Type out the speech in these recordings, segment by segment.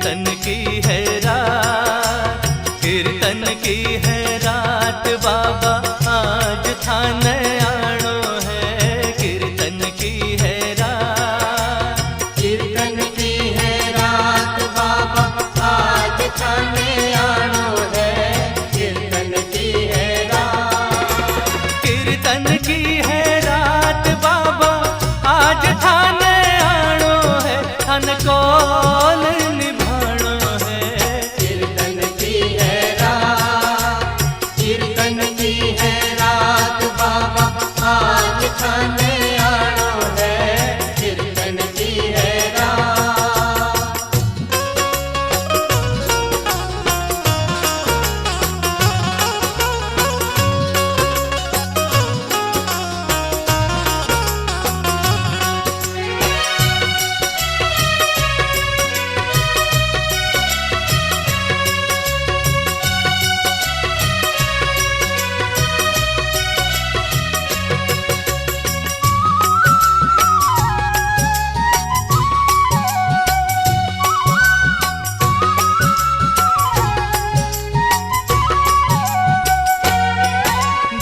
कीर्तन की है रात, कीर्तन की है रात बाबा आज थाने आणो है। कीर्तन की है रात, कीर्तन की है रात बाबा आज थाने आणो है। कीर्तन की है रात, कीर्तन की है रात बाबा आज थाने आणो है। थान कौन निभाणो है। कीर्तन की है रात, कीर्तन की है रात बाबा आज थाने आणो है। कीर्तन की है रात,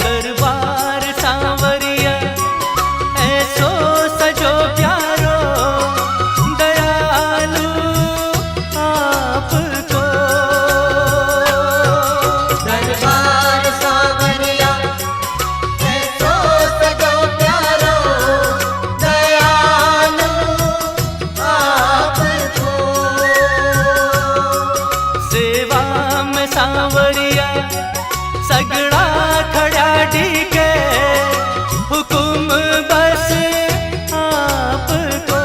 दरबार सांवरिया ऐसो सजो प्यारो, दयालु आपको। दरबार सांवरिया ऐसो सजो प्यारो, दयालु आपको। सेवा में सांवरिया सगड़ा खड़ा डीके, हुकुम बस आपको।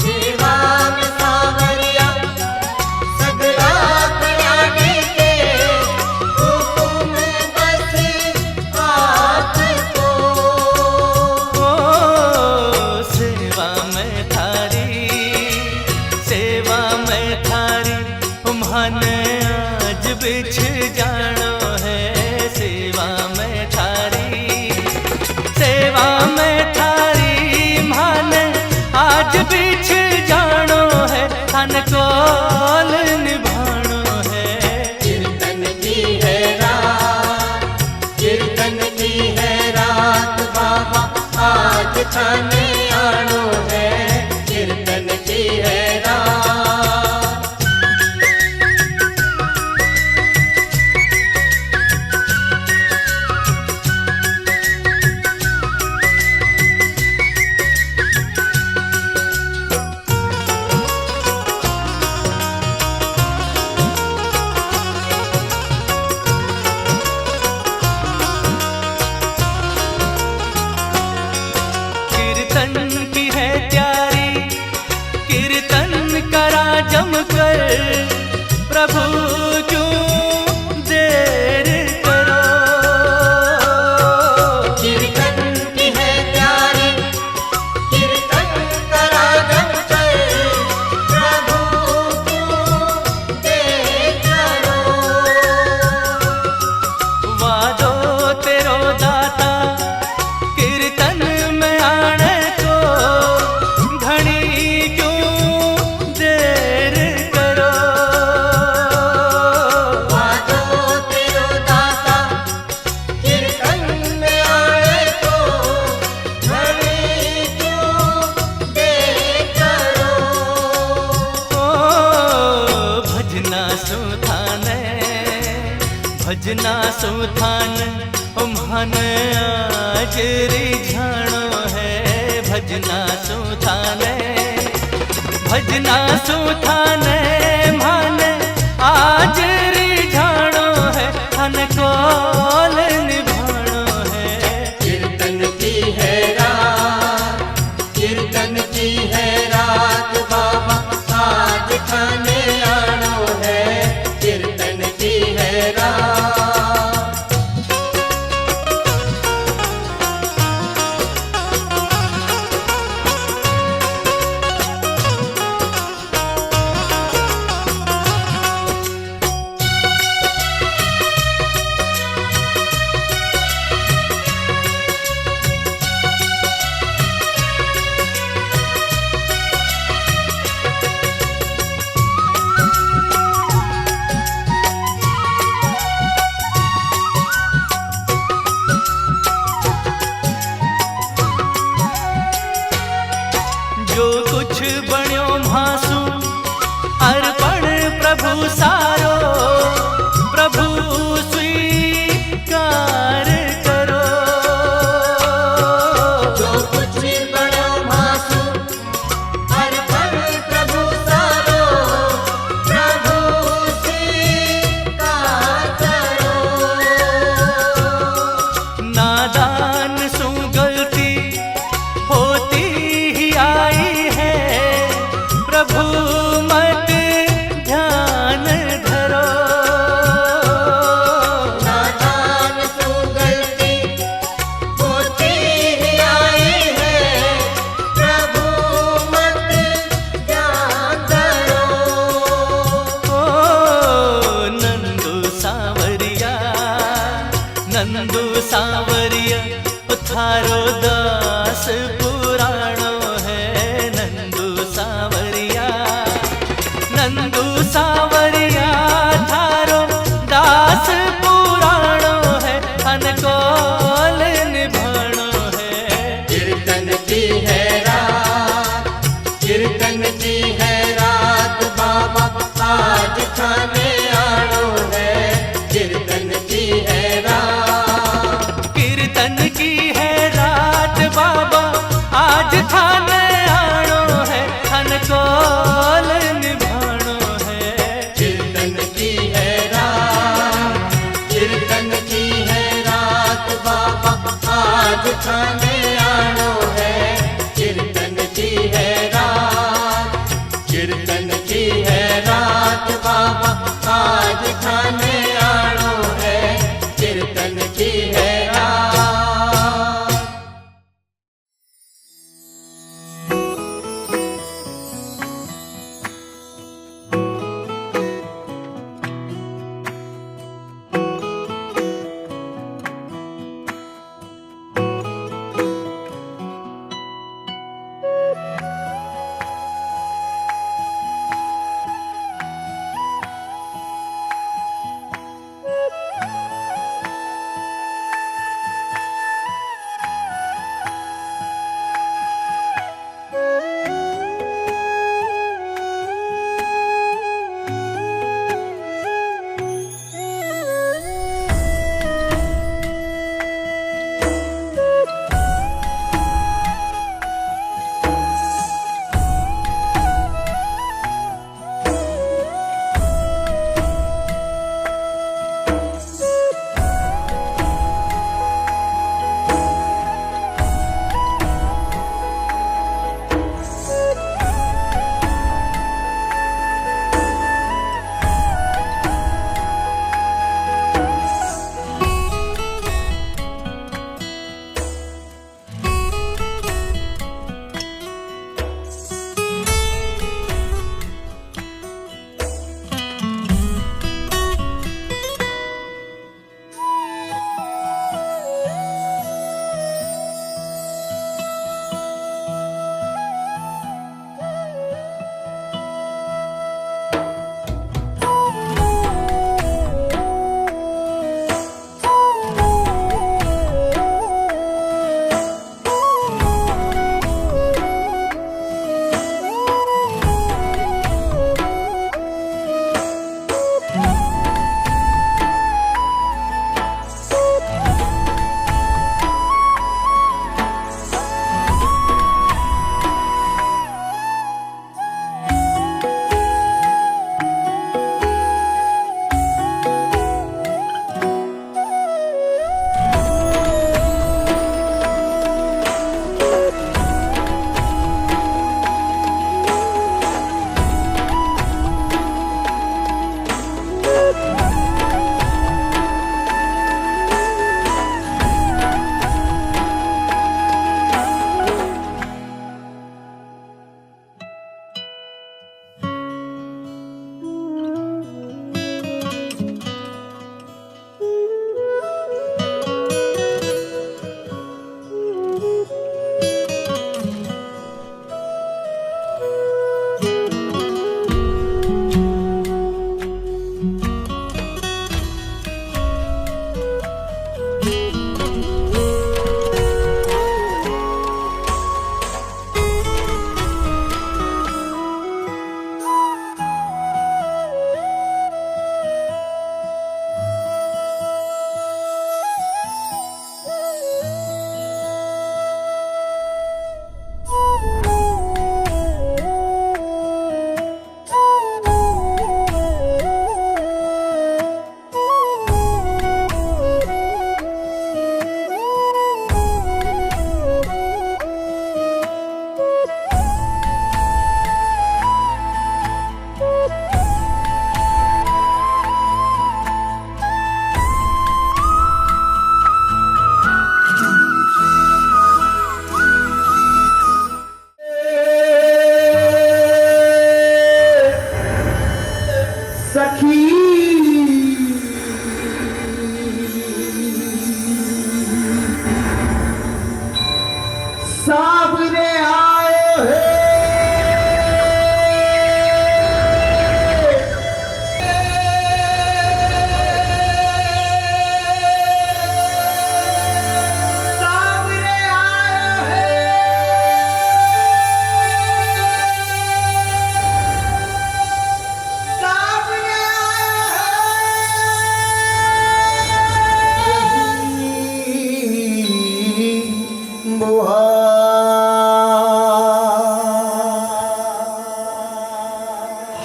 सेवा में सांवरिया सगड़ा खड़ा के, हुकुम बस आपको। ओ सेवा में थारी, सेवा में थारी तुम्हाने आज बिछ जानो है। सेवा में थारी, सेवा में थारी माने आज बिछ जानो है। थान कौन निभाणो है। कीर्तन की है रात, कीर्तन की है रात बाबा आज थाने आणो है। कीर्तन की है रात, कीर्तन की है प्यारी, कीर्तन करा जमकर। प्रभु क्यों देर करो। कीर्तन की है प्यारी, कीर्तन करा जमकर। प्रभु को देख करो, वादो तेरो दाता कीर्तन में आने को। घणी क्यों देर करो। वादो तेरो दाता कीर्तन में आए को। घड़ी क्यों देख करो, ओ भजना सुथाने, भजना सुथान उम्हान आज रिझाणो है। भजना सुथाने, भजना सुथाने माने आज रिझाणो है। थान कौन निभाणो है। कीर्तन की है रात, कीर्तन की है रात बाबा आज थाने आणो है। कीर्तन की है रात, म्हासु अर्पण प्रभु सारो, प्रभु स्वीकार करो। जो कुछ बड़ो म्हासु अर्पण प्रभु सारो, प्रभु स्वीकार करो। नादान सु गलती होती ही आई है, प्रभु मत ध्यान धरो। नादान सु गलती होती ही आई है, प्रभु मत ध्यान धरो। ओ नंदू सावरिया, नंदू सावरिया थारो दास पुराणो है। नंदू सावरिया, नंदू सावरिया थारो दास पुराणो है। अनकोल निभाणो है। कीर्तन की है रात, कीर्तन की है रात बाबा आज खाने आनो है। कीर्तन की है रात, कीर्तन की है रात बाबा आज खाने आनो है। अनकोल निभाणो है। कीर्तन की है रात, कीर्तन की है रात बाबा आज खाने आनो है। कीर्तन की है रात, कीर्तन की है रात बाबा आज खाने आनो है। कीर्तन की है रात।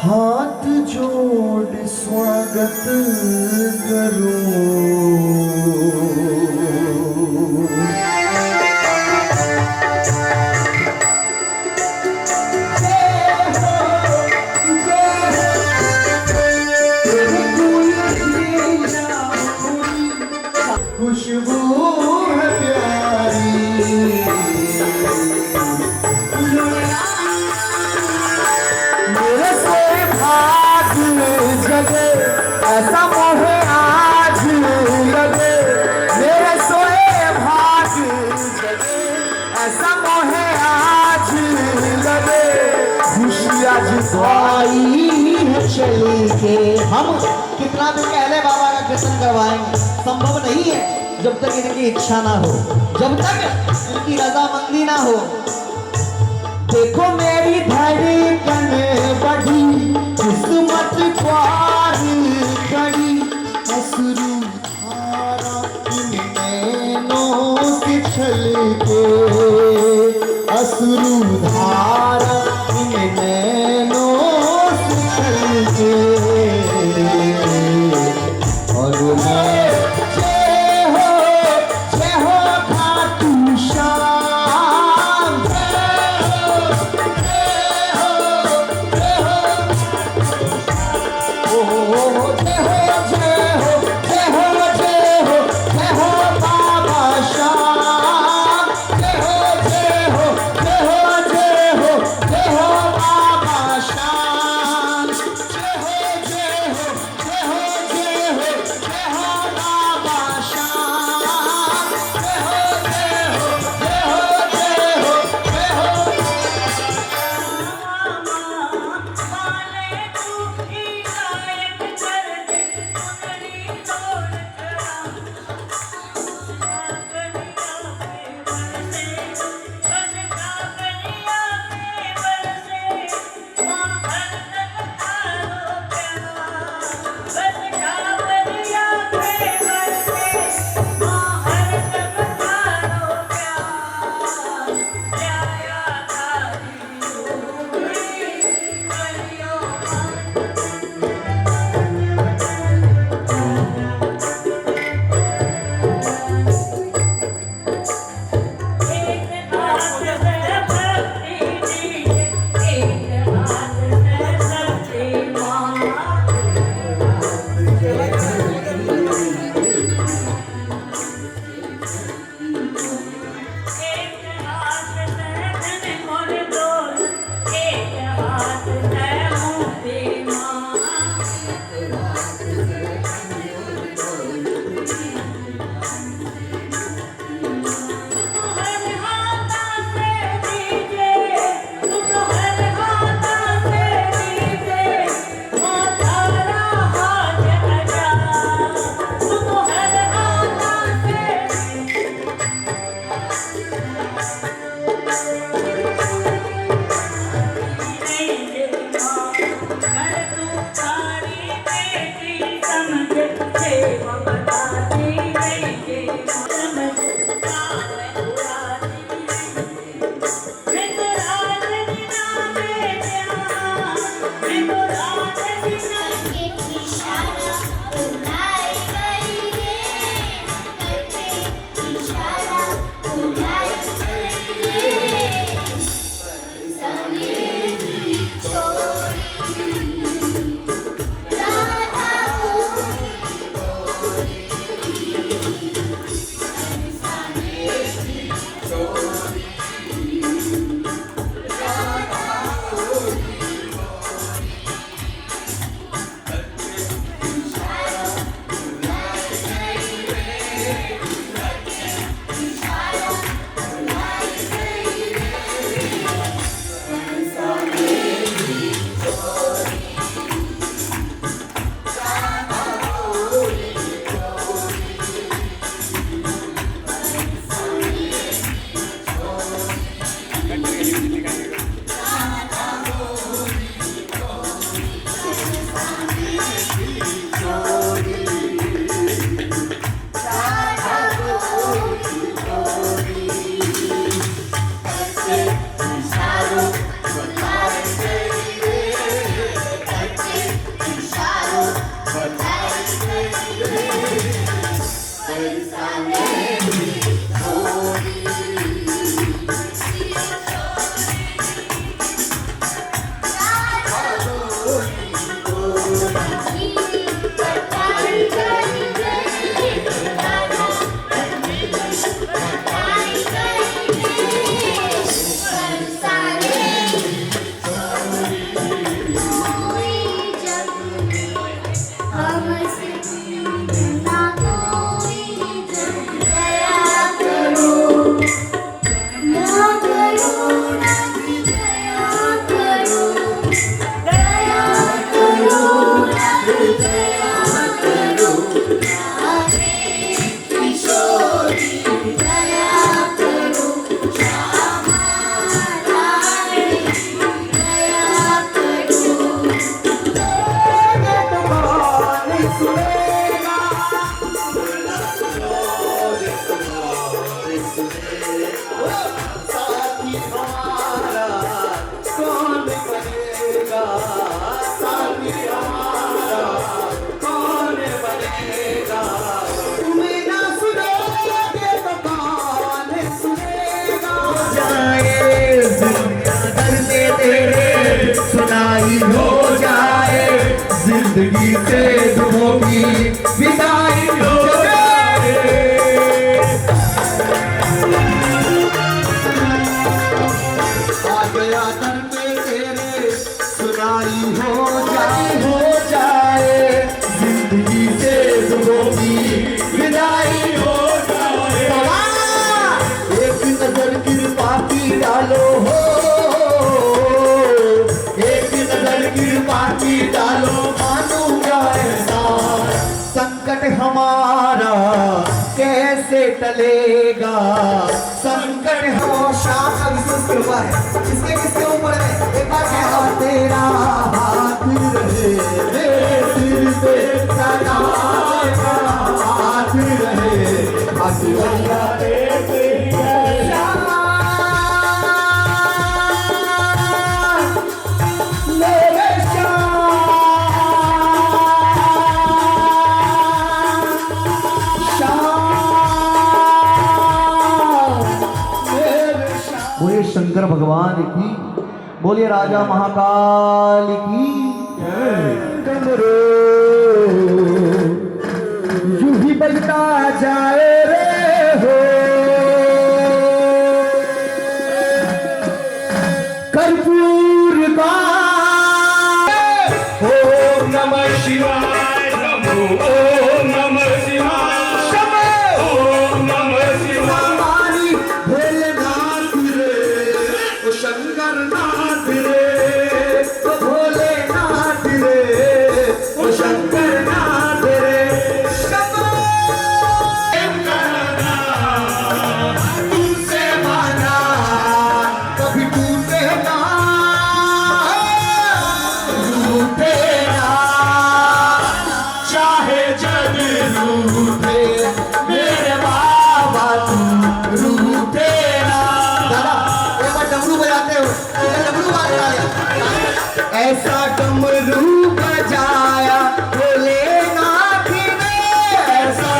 हाथ जोड़ स्वागत करूं। खुशबू है प्यारी, मेरे से भाग जगे ऐसा मोहे आज लगे, मेरे सोए भाग जगे ऐसा मोहे आज लगे, खुशी आज आई है चली के। हम कितना भी पहले बाबा का कीर्तन करवाएंगे, संभव नहीं है जब तक इनकी इच्छा ना हो, जब तक इनकी रजामंदी ना हो। देखो मेरी धड़कन बढ़ी, किस्मत प्यारी कड़ी, अश्रु धारा इन नैनों से छलके, अश्रु धारा इन नैनों से छलके। और मैं जय हो खाटू श्याम, बाबा श्याम, जय हो कोई जग में हमसे ना कोई जग दया करो ना करो ना दया करो दया करो ना दया करो राधे किशोरी दया करो श्यामा रानी दया करो साथी हमारा कौन बनेगा, साथी हमारा कौन बनेगा। तुम्हें ना सुनोगे तो कौन सुनेगा। जाए दर से तेरे सुनाई हो जाए, जिंदगी से दुखों की विदाई हो जाए। आ गया दर पे तेरे सुनाई हो जाए, जिंदगी से दुखों की विदाई हो जाए। एक नजर कृपा की डालो हो, एक नजर कृपा की डालो, मानूंगा एहसान। संकट हमारा कैसे टलेगा, संकट हो शाम का विशेष कृपा है। किसके किसके ऊपर है एक बार कहा, तेरा हाथ रहे मेरे सिर पे सदा, तेरा हाथ रहे हाथ भैया मेरे बोलिए शंकर भगवान की, बोलिए राजा महाकाल की। डमरू यूं ही बजता जाए रे हो, कर्पूर का ओम नमः शिवाय, ओम नमः शिवाय, ओम नमः शिवाय। भोलेनाथ रे ओ शंकर नाथ रे, ओ भोलेनाथ रे ओ शंकर नाथ रे। तुमसे माना कभी टूटे ना, टूटे ना चाहे जग रूठे, मेरे बाबा तुम रूठे ना। दादा एक बार डमरू बजाते हो, डमरू बजाया, ऐसा डमरू बजाया भोलेनाथ ने, ऐसा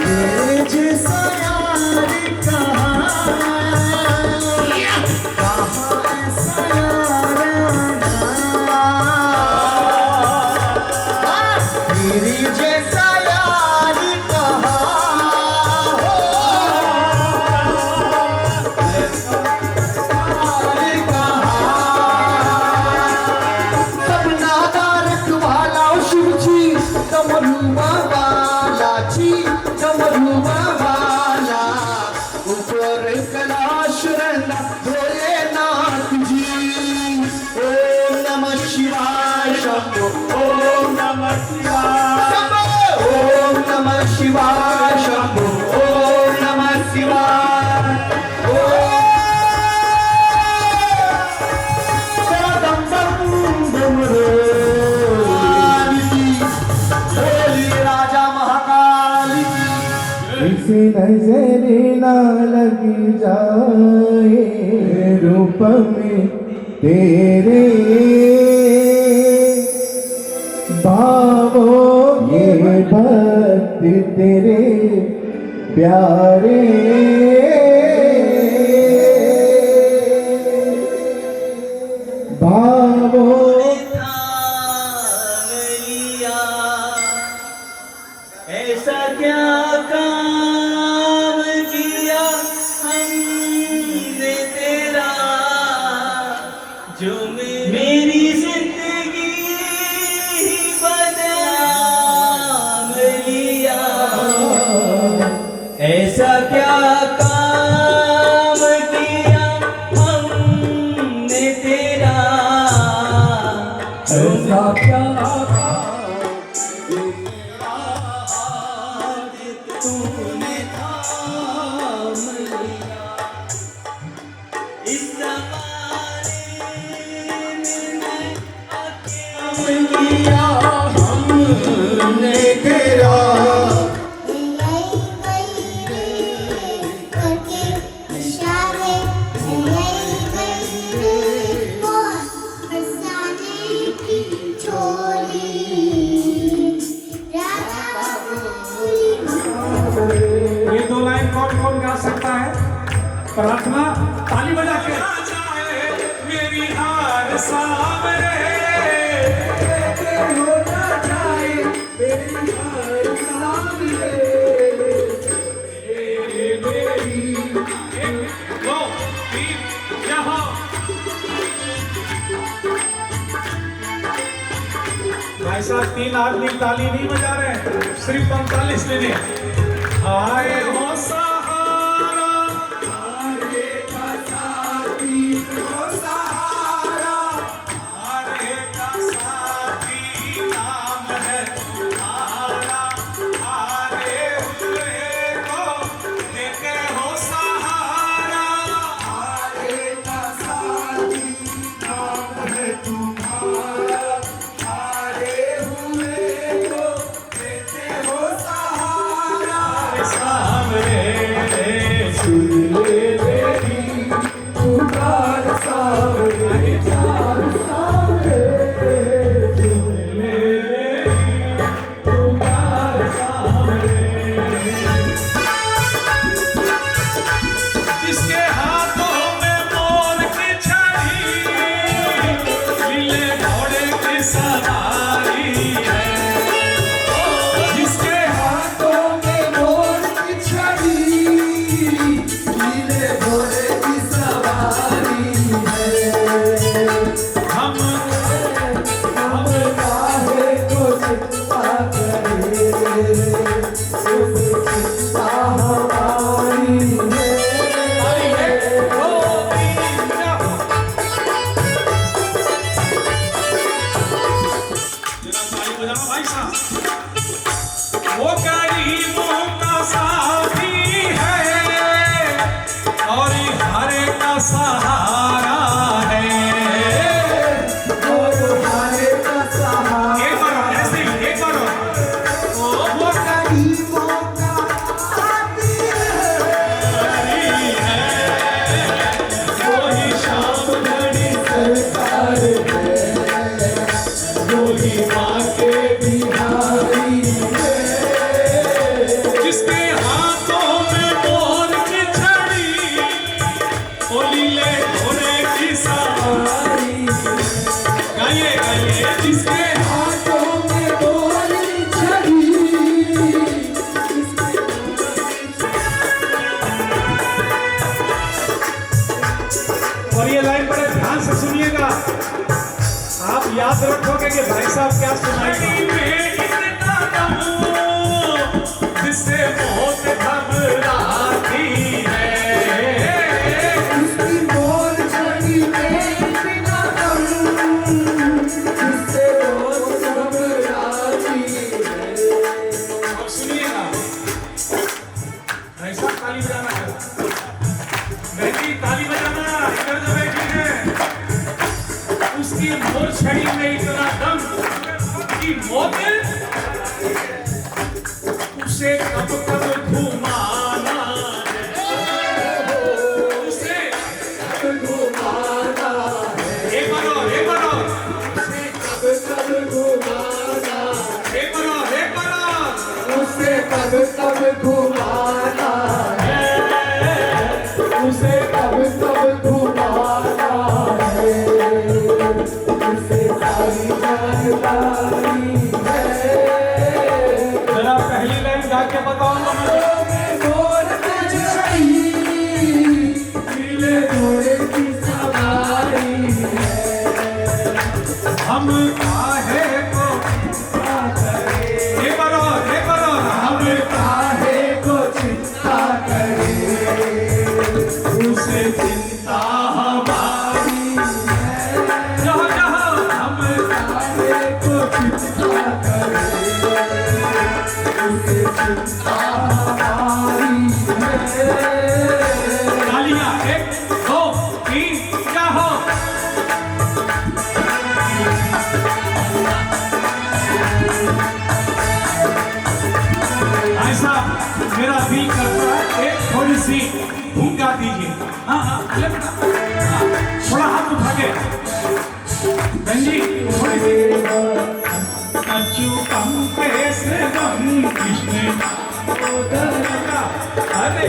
तेरे जैसा यार कहाँ ऐसा यार, तेरी जैसा यार कहाँ हो, सब नादा रखवाला शिव जी, डमरू वाला जी, डमरू वाला ऊपर कैलाश रहना भोलेनाथ जी। ओम नमः शिवाय शंभो, ओम नमः शिवाय ओम नमः शिवाय शंभो, ओम नमः शिवाय राजा महाकाल की। इसी नजर ना लगी जाए रूप में तेरे, भावो ये भक्त तेरे प्यारे। भावो ऐसा क्या काम किया हमने तेरा जो मेरी जिंदगी बदनाम लिया, ऐसा क्या काम किया हमने तेरा, ऐसा क्या तूने थाम लिया। इस ज़माने में अकेला किया हमने तेरा, करके इशारे बरसाने की छोली ये दो लाइन कौन कौन गा सकता है? प्रार्थना ताली बजा के। मेरी हार सामने होना चाहे, मेरी हार सामने, मेरी एक, दो, तीन, यहाँ। भाई साहब 3 आदमी ताली नहीं बजा रहे हैं, सिर्फ 45 लेने। आए हो सहारा, आरे का साथी हो सहारा, आरे का साथी नाम है तुम्हारा, आरे हुए को देते हो सहारा, आरे का साथी नाम है तुम्हारा, आरे हुए को देते हो सहारा। सामने सुन ले मेरी पुकार, सामने सामने सुन ले मेरी पुकार, सामने। जिसके हाथों में मोर की छड़ी, नीले घोड़े की सवारी है, जिसके हाथों में मोर की छड़ी, नीले घोड़े की सवारी है। हम काहे को चिंता करें, उस चिंता हमारी है। भाई साहब वो गरीबों का साथी है और हर का सहारा है, और हमारे का सहारा एक बार ऐसे ही, एक बार वो गरीबों का साथी है, वही शाम घड़ी सरकार है, वही माँ के बिहारी है, जिसके हाथों में मोर की छड़ी, ओ लीले घोड़े की सवारी। गाइए गाइए, जिसके हाथों में मोर की छड़ी, और ये लाइन बड़े ध्यान से सुनिएगा, आप याद रखोगे कि भाई साहब क्या सुनाएंगे। जिससे बहुत घबराती है, उसकी मोर छड़ी में बिना दम, जिससे रोज घबराती है। और सुनिएगा, भाई साहब ताली बजाना है, बेटी ताली बजाना, इधर जो बैठी है, उसकी मोर छड़ी में इतना दम कि मौत उसे कब कब घुमाना है, उसे घुमाना है, एक बार और, एक बार और, उसे कब कब घुमाना, एक बार और, एक बार और। उसे कब कब घुमाना है, उसे कब कब घुमाना है, उसे सारी जानकारी है। जरा पहली लाइन गा के बताओ ना मुझे। हम काहे को चिंता करे, ये करो हम काहे को चिंता करे, उसे चिंता हमारी है। जहाँ जहाँ हम काहे को चिंता करे, उसे चिंता हमारी है। तालियां 1 2 3 क्या हो। ऐसा मेरा दिल करता है एक थोड़ी सी धूम गा दीजिए। हाँ, थोड़ा हाथ उठा के बहन जी, थोड़ी सी अच्युतम केशवम कृष्ण गोविंदा, हरे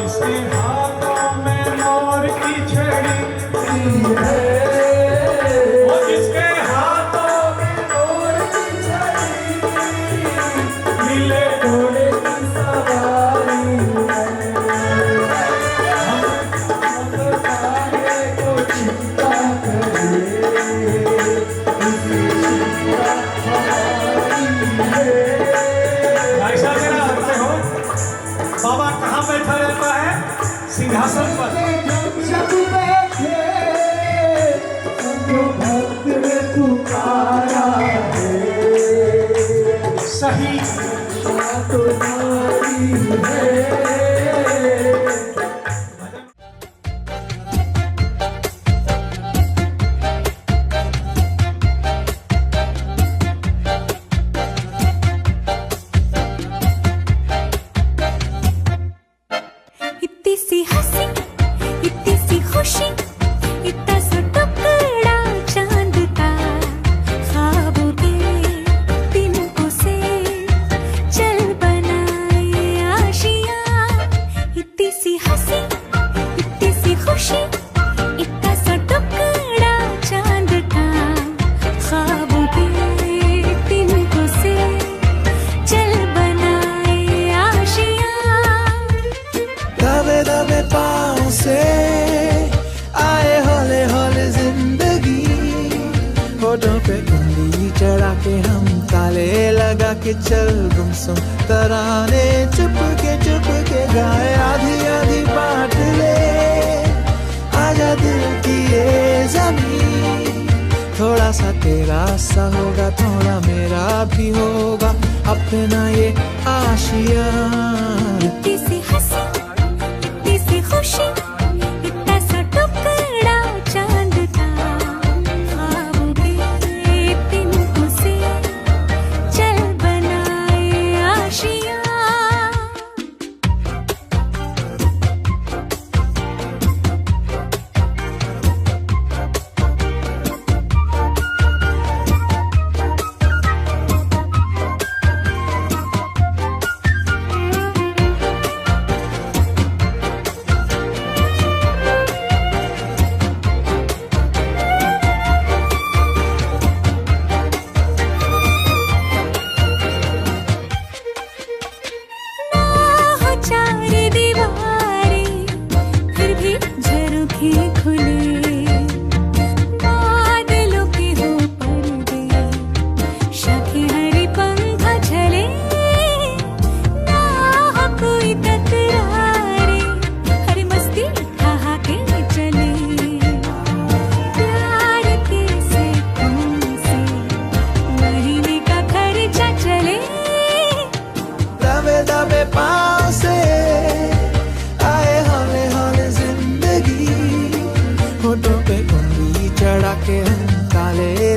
इसके हाथों में मोर की छड़ी है, और इसके हाथों में मोर की छड़ी, नीले घोड़े की सवारी है। हम काहे को चिंता करे, उसे चिंता हमारी है। ऐसा मेरा करते हो। बाबा कहाँ बैठा रहता है? सिंहासन पर। जब बैठे जो भक्त ने पुकारा है, सही तो नारी है। इतनी सी हंसी, इतनी सी खुशी, इतना सा टुकड़ा चांद का, ख्वाबों के तिनकों से चल बनाए आशियाँ। इतनी सी हंसी, इतनी सी खुशी, इतना सा टुकड़ा चांद का, ख्वाबों के तिनकों से चल बनाए आशियाँ। दबे दबे पाँव से आए हौले हौले जिंदगी, होठों पे उंगली चढ़ा के हम ताले लगा के चल गुमसुम तराने चुप के गाए, आधी आधी बांट ले आजा दिल की ये जमीन। थोड़ा सा तेरा सा होगा, थोड़ा मेरा भी होगा, अपना ये आशियाँ। इतनी सी हंसी, इतनी सी खुशी, इतना सा टुकड़ा चांद का, ख्वाबों के तिनकों से चल बनाए आशियाँ।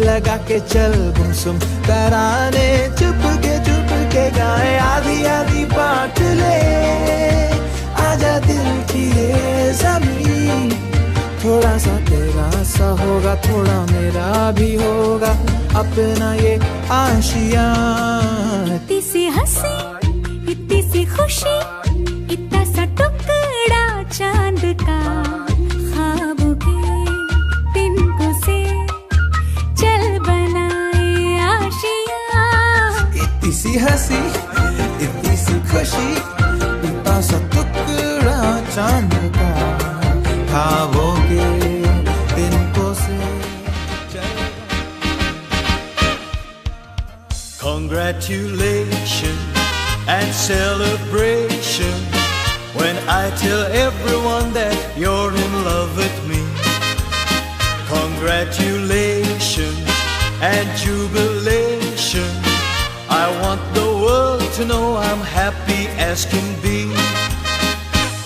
लगा के चल गुमसुम तराने चुप के गाए, आधी आधी बांट ले आजा दिल की ये जमीन। थोड़ा सा तेरा सा होगा, थोड़ा मेरा भी होगा, अपना ये आशियाँ। इतनी सी हंसी, इतनी सी खुशी, इतना सा टुकड़ा चांद का, ख्वाब चांद का ख्वाबों के तिनकों से Congratulations and celebration when I tell everyone that you're in love with me. Congratulations and jubilation. I want the world to know I'm happy as can be.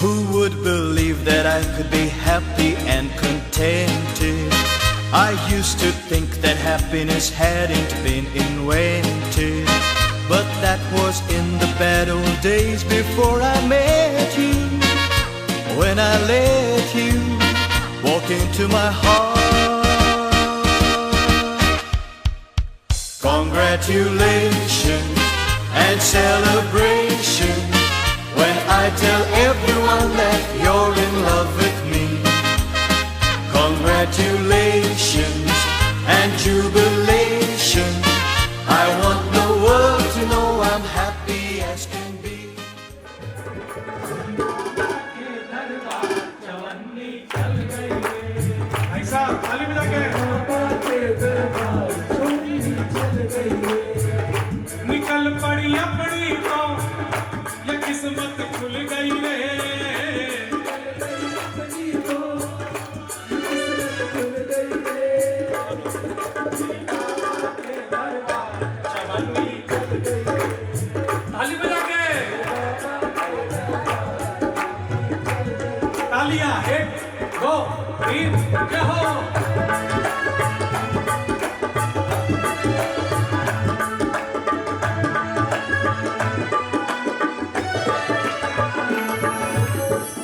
Who would believe that I could be happy and contented? I used to think that happiness hadn't been invented, but that was in the bad old days before I met you. When I let you walk into my heart. Congratulations and celebration when I tell everyone that you're in love with me. Congratulations and jubilation. I want the world to know I'm happy as can be. ऐसा ताली बजा के निकल पड़ी अपनी तो ये किस्मत खुल गई रे ताली बजा के तालियां 1 2 3 क्या हो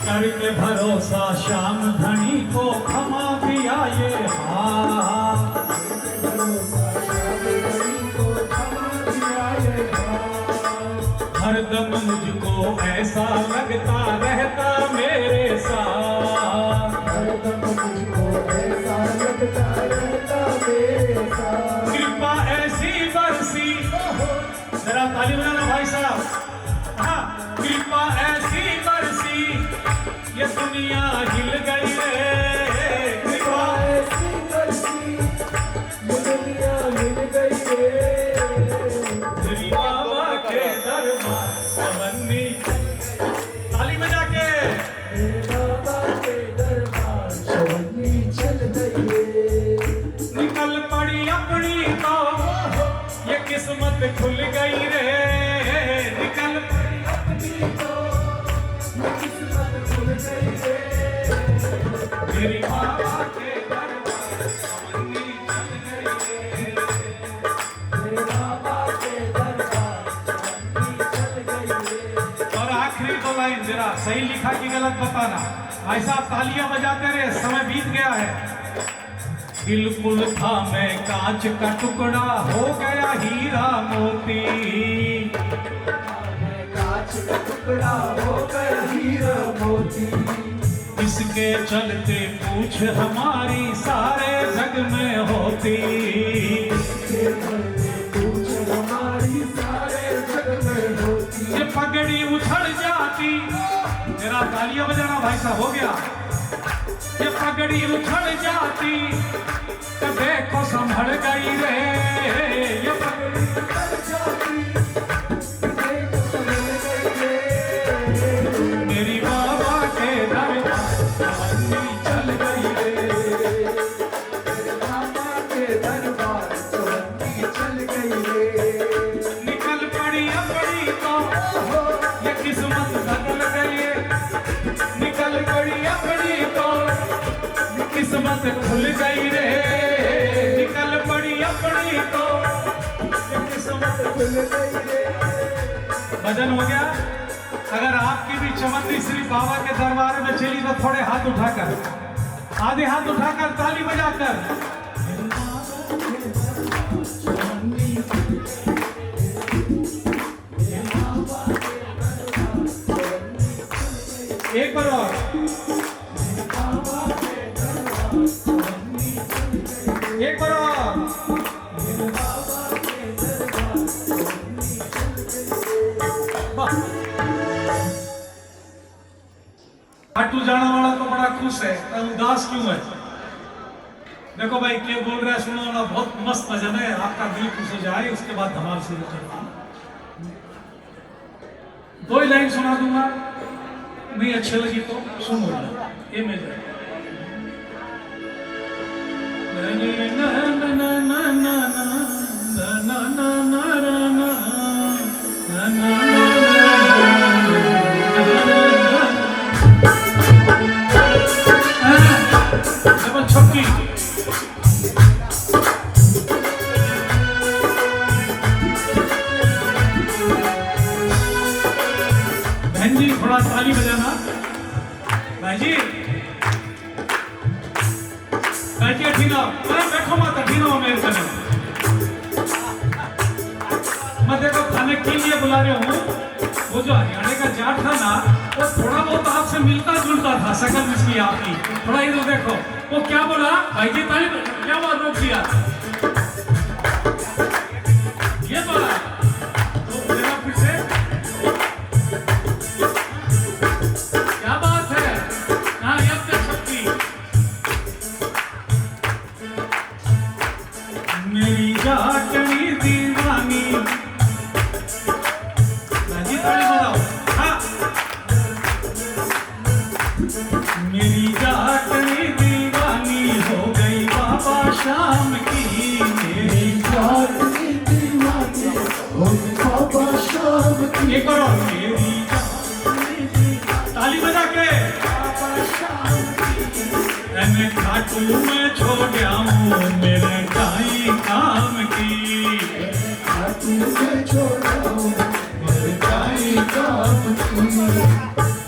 करके भरोसा श्याम धनी को थमा दिया ये हाथ हरदम मुझको ऐसा लगता रहता मेरे साथ कृपा ऐसी बरसी जरा ताली बजाना भाई साहब हाँ कृपा ऐसी बरसी ये दुनिया हिल गई रे कृपा ऐसी बरसी ये दुनिया हिल गई रे तेरी बाबा के दरबार चवन्नी ताली बजा के बाबा के दरबार चवन्नी चल गई रे निकल पड़ी अपनी तो ये किस्मत खुल गई रे निकल पड़ी अपनी तो ये किस्मत खुल गई रे तेरी बाबा के दरबार चवन्नी चल गई रे तेरे बाबा के दरबार चवन्नी चल गई रे और आखिरी 2 लाइन जरा सही लिखा कि गलत बताना ऐसा तालियां बजाते रहे समय बीत गया है बिल्कुल था मैं कांच का टुकड़ा हो गया हीरा मोती कांच का टुकड़ा हो गया हीरा मोती इसके चलते पूछ हमारी सारे जग में होती इसके चलते पूछ हमारी सारे जग में होती ये पगड़ी उछल जाती मेरा तालियां बजाना भाई साहब हो गया ये पगड़ी उछल जाती तो देखो संभल गई रे ये पगड़ी उछल जाती देखो संभल गई रे मेरी बाबा के दरबार चवन्नी चल गई रे मेरे बाबा के दरबार चवन्नी चल गई रे निकल पड़ी अपनी तो ये किस्मत बदल गई निकल पड़ी अपनी तो किस्मत खुल गई रे निकल पड़ी अपनी तो किस्मत खुल गई रे भजन हो गया अगर आपकी भी चवन्नी श्री बाबा के दरबार में चली तो थोड़े हाथ उठाकर आधे हाथ उठाकर ताली बजाकर एक बार और एक बार और खाटू जाने वाला तो बड़ा खुश है, तो उदास क्यों है? देखो भाई क्या बोल रहा है, सुनो ना, बहुत मस्त भजन है, आपका दिल खुश हो जाए। उसके बाद धमाल शुरू करना, 2 ही लाइन सुना दूंगा, नहीं अच्छी लगी तो सुनो ना, ये मैं छक्की। बहन जी थोड़ा ताली बजाना। भाई जी बैठिए, ठीक है, अरे बैठो माता, ठीक हो मेरे कने। मैं देखो खाने के लिए बुला रहा हूँ। वो जो हरियाणा का जाट था ना, वो थोड़ा बहुत आपसे मिलता जुलता था, शकल जिसकी आपकी। थोड़ा इधर देखो, वो क्या बोला? भाई जी ताली, क्या बात रोक दिया? ये बोला तो मेरा फिर से क्या बात है? हाँ, यब तक शक्ति मेरी जाटनी दीवानी। जी ताली बजाओ। हाँ, मेरी जाटनी दीवानी हो गई बाबा शाम की। मेरी जाटनी दीवानी हो गई बाबा शाम की। एक और मेरी जाटनी दीवानी, ताली बजा के बाबा शाम की। मैं खाटू में छोड़ आऊं मेरे काई काम की। खाटू में छोड़ आऊं मेरे काई काम की।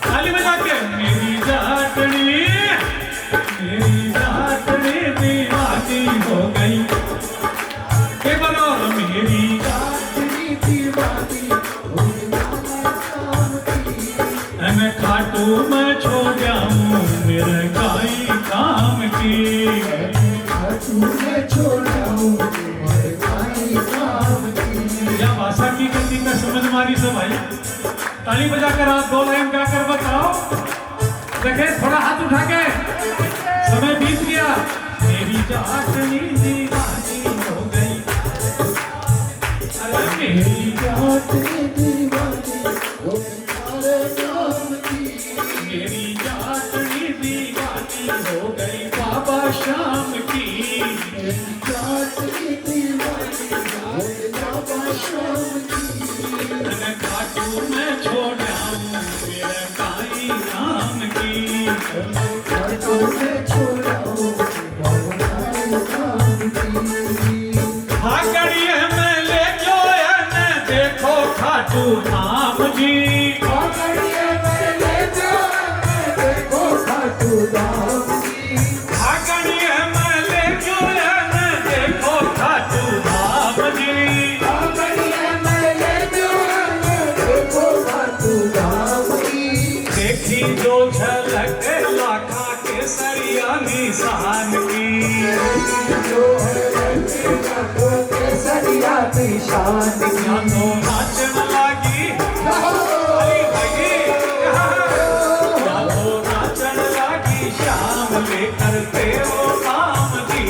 ताली बजा के मेरी जाटनी दीवानी हो गई। के बोलो मेरी जाटनी दीवानी हो गई बाबा शाम की। मैं खाटू में छोड़ आऊं मेरे काई काम की। खाटू में छोड़ आऊं मेरे काई काम की। या भाषा की गति का समझ मारी सब भाई। ताली बजाकर आप 2 लाइन गाकर बताओ। देखे थोड़ा हाथ उठा के, समय बीत गया। मेरी जाटनी दीवानी हो गई। अरे मेरी जाटनी दीवानी हो गई। मेरी जाटनी दीवानी हो गई बाबा शाम की। मेरी जाटनी दीवानी हो गई बाबा शाम की। मैं खाटू में छोड़ आऊं मेरे काई नाम की। खाटू में छोड़ आऊं मेरे काई नाम की। भागड़िए में ले जो न देखो खाटू धाम जी। भागड़िए में ले जो न देखो खाटू धाम जी। भागड़िए में ले जो न देखो खाटू धाम जी। भागड़िए में ले जो न देखो खाटू धाम जी। देखी जो झलक लाखा के सरिया निशान की। जो सरिया निशान की। तो नाचन लागी नाचन लागी श्याम लेकर तेरो नाम जी।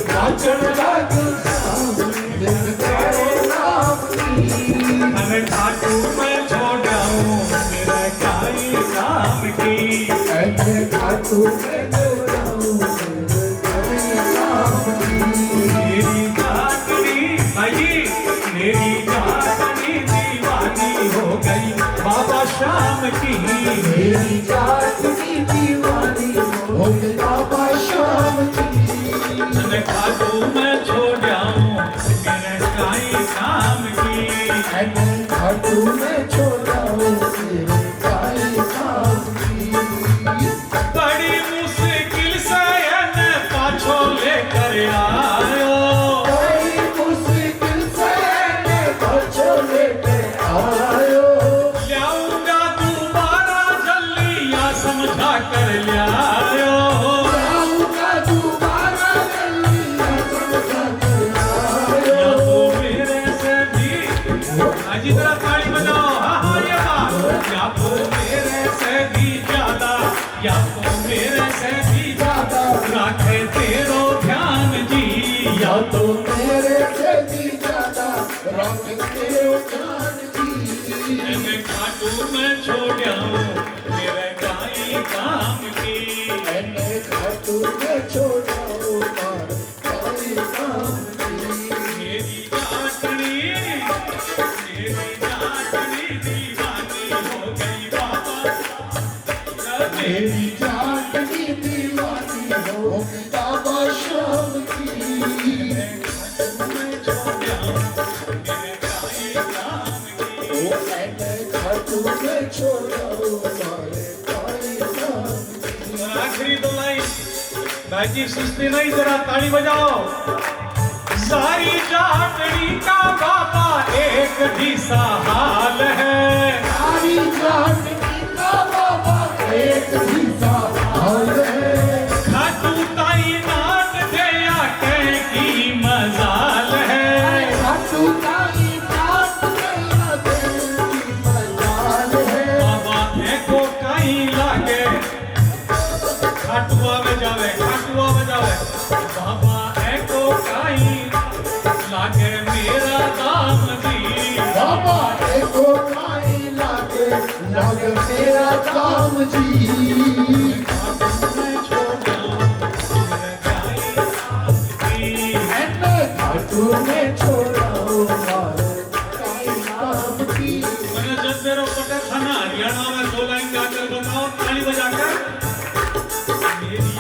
नाचन लागी श्याम लेकर तेरो नाम जी। मैं खाटू में छोड़ आऊं मेरे काई नाम की। मैं खाटू में छोड़ आऊं मेरे काई नाम की। मेरी जाटनी भाई, मेरी जाटनी दीवानी हो गई बाबा शाम की। मेरी जाटनी दीवानी हो गई बाबा शाम की। मैं खाटू में छोड़ आऊं मेरे काई काम की। मैं खाटू में छोड़ आऊं मेरे काई काम की। बड़ी मुश्किल से न पाछो लेकर आयो। बड़ी मुश्किल से न पाछो लेकर आयो। लाऊंगा दोबारा जल्दी या समझा कर लायो। लाऊंगा दोबारा जल्दी या समझा कर लायो। तो मेरे से भी अजी तरह ताली बजाओ। हाँ हाँ ये बात, या तो मेरे से भी ज्यादा या तो मेरे से भी ज्यादा राखे तेरो ध्यान जी, या तो मेरे से भी ज्यादा रख तेरो ध्यान जी। मैं खाटू में छोड़िया मेरे काई काम की, मैंने खाटू में छोड़ा मार काई काम की। मेरी जाटनी दीवानी हो गई बाबा, मेरी जाटनी दीवानी हो गई बाबा शाम की। मैं छोड़िया मेरे काई काम की। ओ मैंने खाटू में छोड़ा मार काई काम की। और आखिरी दो लाइन बाजी सुस्ती नहीं, जरा ताली बजाओ। सारी जाटनी का बाबा एक जैसा हाल है, सारी जाटनी का बाबा एक जैसा हाल है। खाटू ताई नाट गया कह की मजाल है, खाटू ताई नाट गया तेरी मजाल है। बाबा देखो कहीं लागे, खाटुआ बजावे बाबा एको कहीं लागे मेरा दाम जी, बाबा एको काई लागे लागे तेरा काम जी। मैंने खाटू में छोड़ा मार काई काम की। मैंने जब मेरा पता था ना हरियाणा में 2 लाइन गाकर बताओ ताली बजाकर। मेरी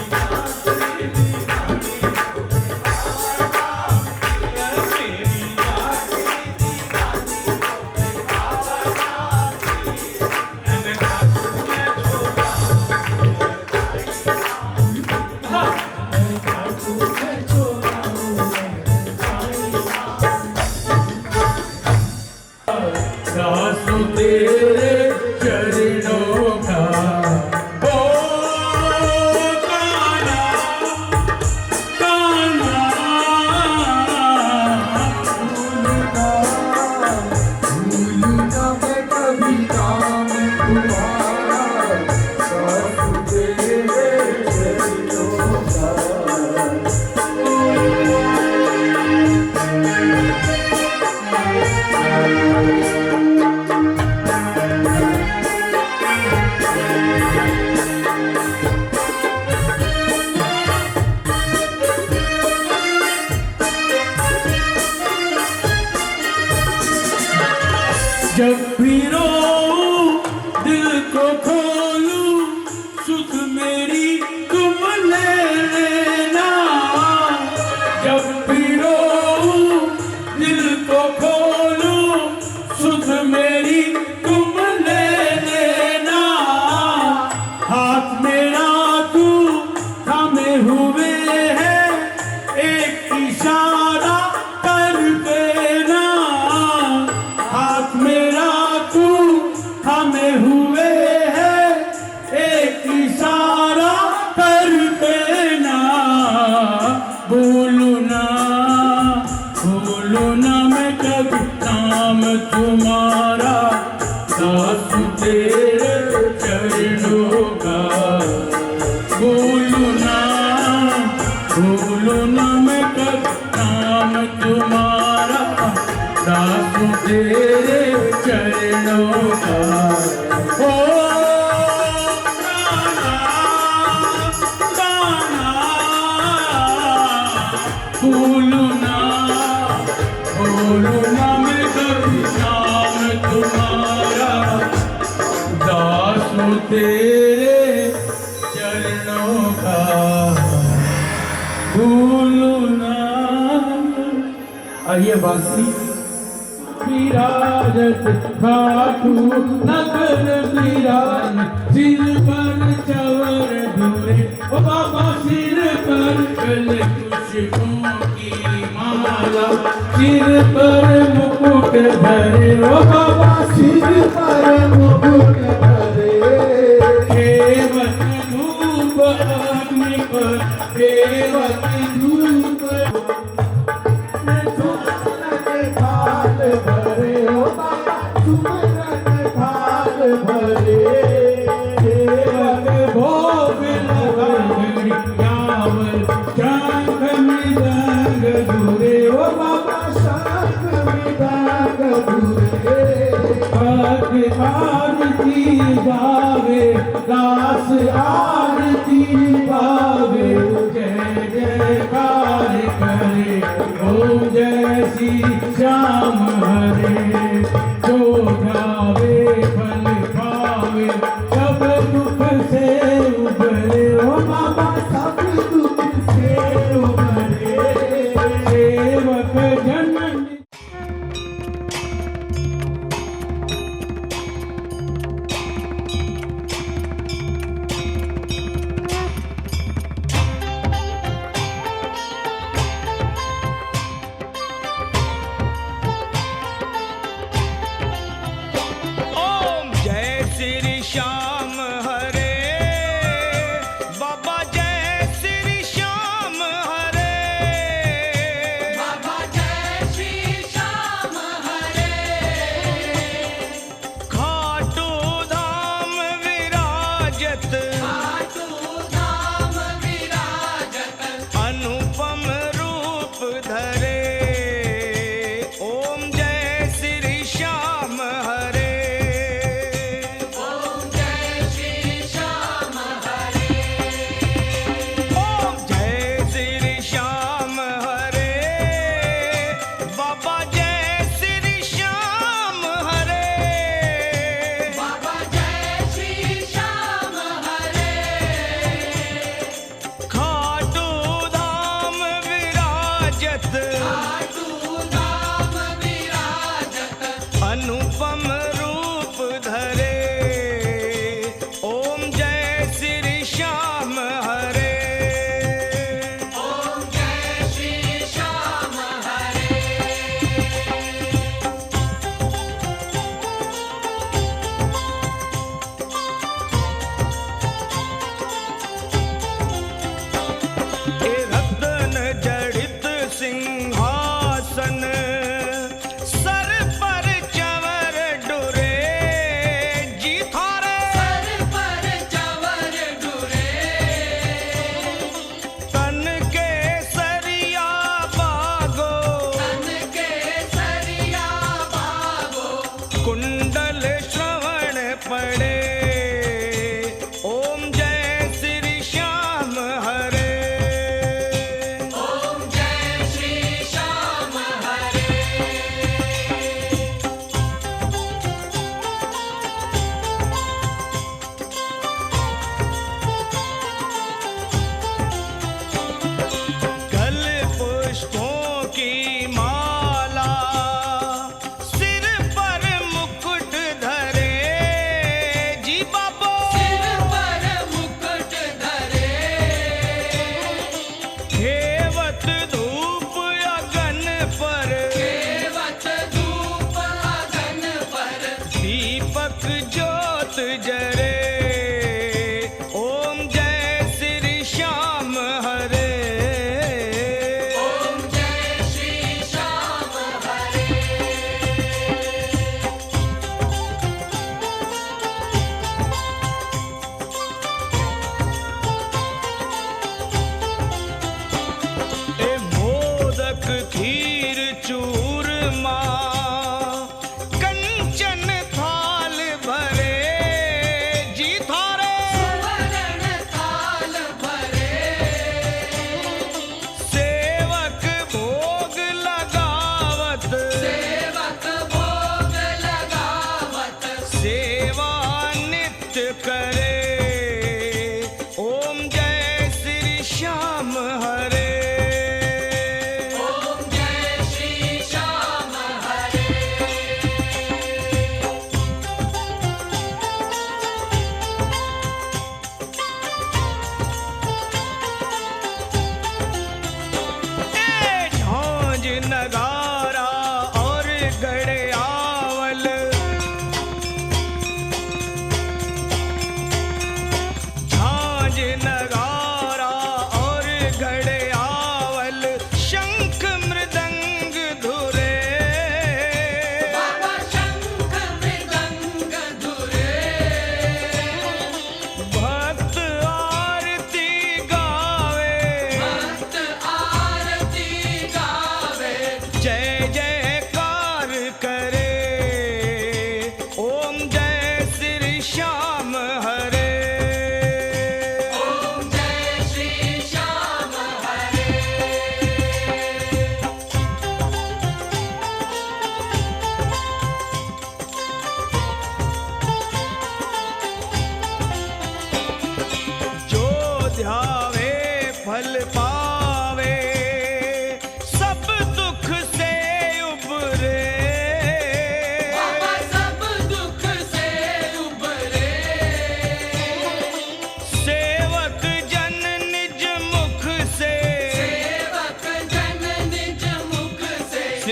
तेरे चरणों का ओ कान्हा कान्हा, भूलूंगा मैं कभी काम तुम्हारा, साथ तेरे चरणों का। जब भी रोऊं दिल को खोलूं सुध मेरी तुम ले लेना, जब भी रोऊं दिल को खोलूं सुध मेरी तुम ले लेना, हाथ मेरा तू थामे हुए है एक इशारा कर देना, हाथ मेरा तू हमें हुए है एक इशारा कर देना, भूलू ना मैं कभी नाम तुम्हारा, दास तेरे चरणों का, भूलू ना मैं कभी नाम तुम्हारा, दास तेरे चरणों का। ओ कान्हा कान्हा, भूलू ना मैं कभी नाम तुम्हारा, दास तेरे चरणों का, भूलू ना। आइए बांसुरी विराजत खाटू नगर विराज, सिर पर चवर धुरे ओ बाबा, सिर पर गले खुशबू की माला, सिर पर मुकुट धरे ओ बाबा, सिर पर मुकुट धरे, केवट धूप अग्नि पर, केवट धूप थाल भरे ओ बाबा, सुमरन थाल भरे, भोग आरती गावे जय जयकार करे ओ जय श्री श्याम हरे जो जावे फल पावे सब दुख से उबरे ओ बाबा सब दुख से उबरे सेवक जननी ओम जय श्री श्याम हरे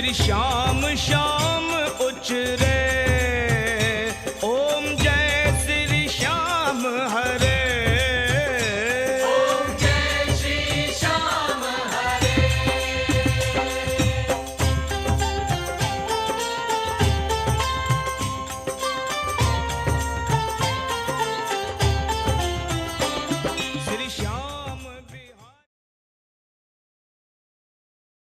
फिर शाम शाम